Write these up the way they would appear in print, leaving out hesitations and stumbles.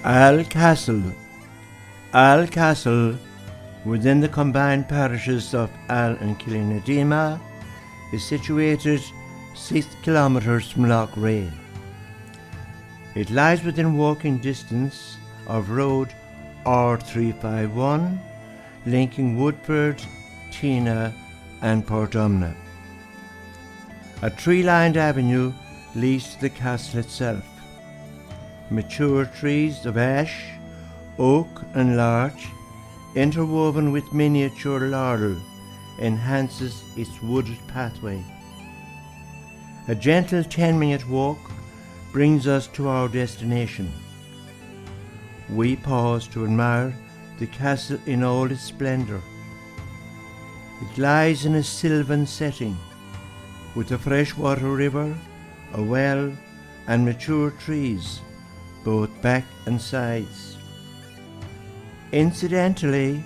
Aille Castle. Aille Castle, within the combined parishes of Aille and Killinadima, is situated 6 kilometres from Lough Ray. It lies within walking distance of Road R351, linking Woodford, Tina and Portumna. A tree-lined avenue leads to the castle itself. Mature trees of ash, oak and larch, interwoven with miniature laurel, enhances its wooded pathway. A gentle 10-minute walk brings us to our destination. We pause to admire the castle in all its splendour. It lies in a sylvan setting, with a freshwater river, a well and mature trees, both back and sides. Incidentally,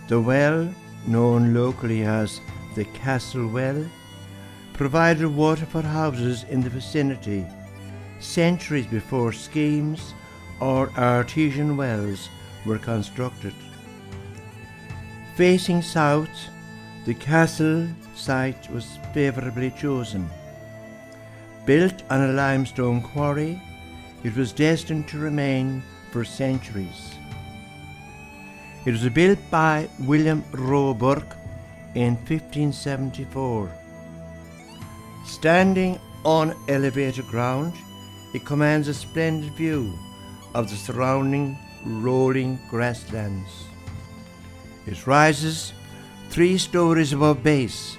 the well, known locally as the Castle Well, provided water for houses in the vicinity centuries before schemes or artesian wells were constructed. Facing south, the castle site was favourably chosen. Built on a limestone quarry, it was destined to remain for centuries. It was built by William Roebuck in 1574. Standing on elevated ground, it commands a splendid view of the surrounding rolling grasslands. It rises 3 stories above base,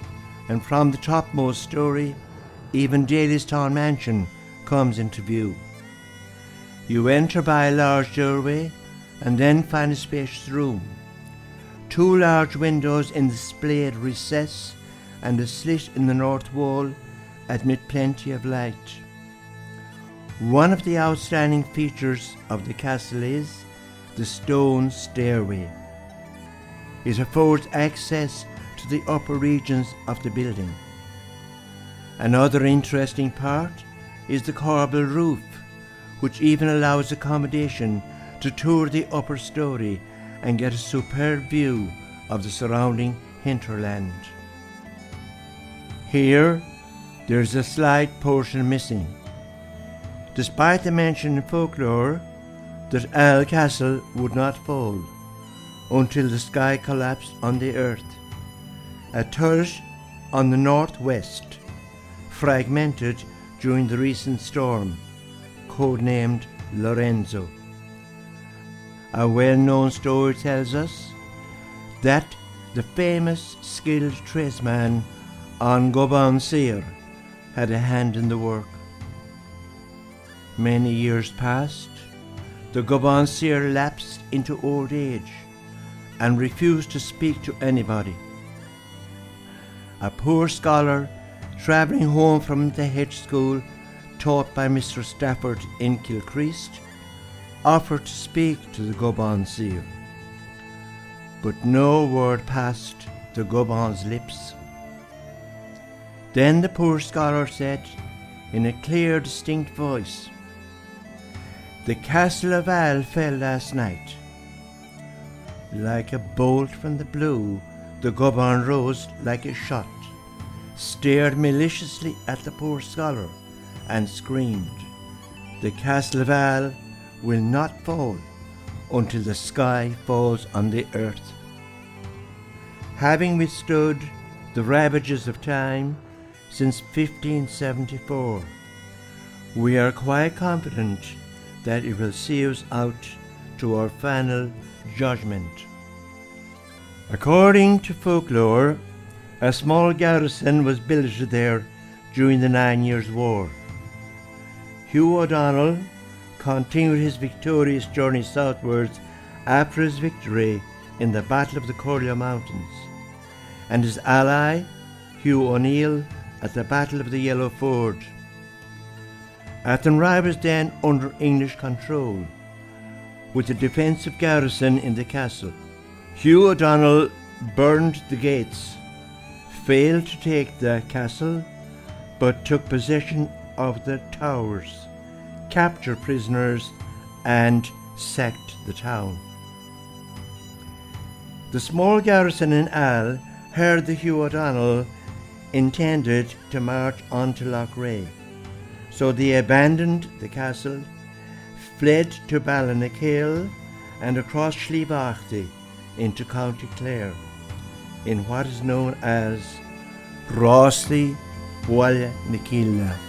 and from the topmost story, even Dalystown Mansion comes into view. You enter by a large doorway and then find a spacious room. 2 large windows in the splayed recess and a slit in the north wall admit plenty of light. One of the outstanding features of the castle is the stone stairway. It affords access to the upper regions of the building. Another interesting part is the corbel roof, which even allows accommodation to tour the upper story and get a superb view of the surrounding hinterland. Here, there is a slight portion missing. Despite the mention in folklore that Aille Castle would not fall until the sky collapsed on the earth, a turret on the northwest fragmented during the recent storm, codenamed Lorenzo. A well-known story tells us that the famous skilled tradesman on Goban Seer had a hand in the work. Many years passed, the Goban Seer lapsed into old age and refused to speak to anybody. A poor scholar travelling home from the hedge school taught by Mr. Stafford in Kilcreast offered to speak to the Goban Seer, but no word passed the Goban's lips. Then the poor scholar said in a clear, distinct voice, "The castle of Aille fell last night." Like a bolt from the blue, the Goban rose like a shot, stared maliciously at the poor scholar, and screamed, "The castle of Aille will not fall until the sky falls on the earth." Having withstood the ravages of time since 1574, we are quite confident that it will see us out to our final judgment. According to folklore, a small garrison was built there during the 9 Years' War. Hugh O'Donnell continued his victorious journey southwards after his victory in the Battle of the Corlear Mountains, and his ally, Hugh O'Neill, at the Battle of the Yellow Ford. Athenry was then under English control, with a defensive garrison in the castle. Hugh O'Donnell burned the gates, failed to take the castle, but took possession of the towers, captured prisoners and sacked the town. The small garrison in Aille heard that Hugh O'Donnell intended to march on to Loughrea, so they abandoned the castle, fled to Ballinakill and across Sliabhachtaigh into County Clare, in what is known as Ballinakill N.S.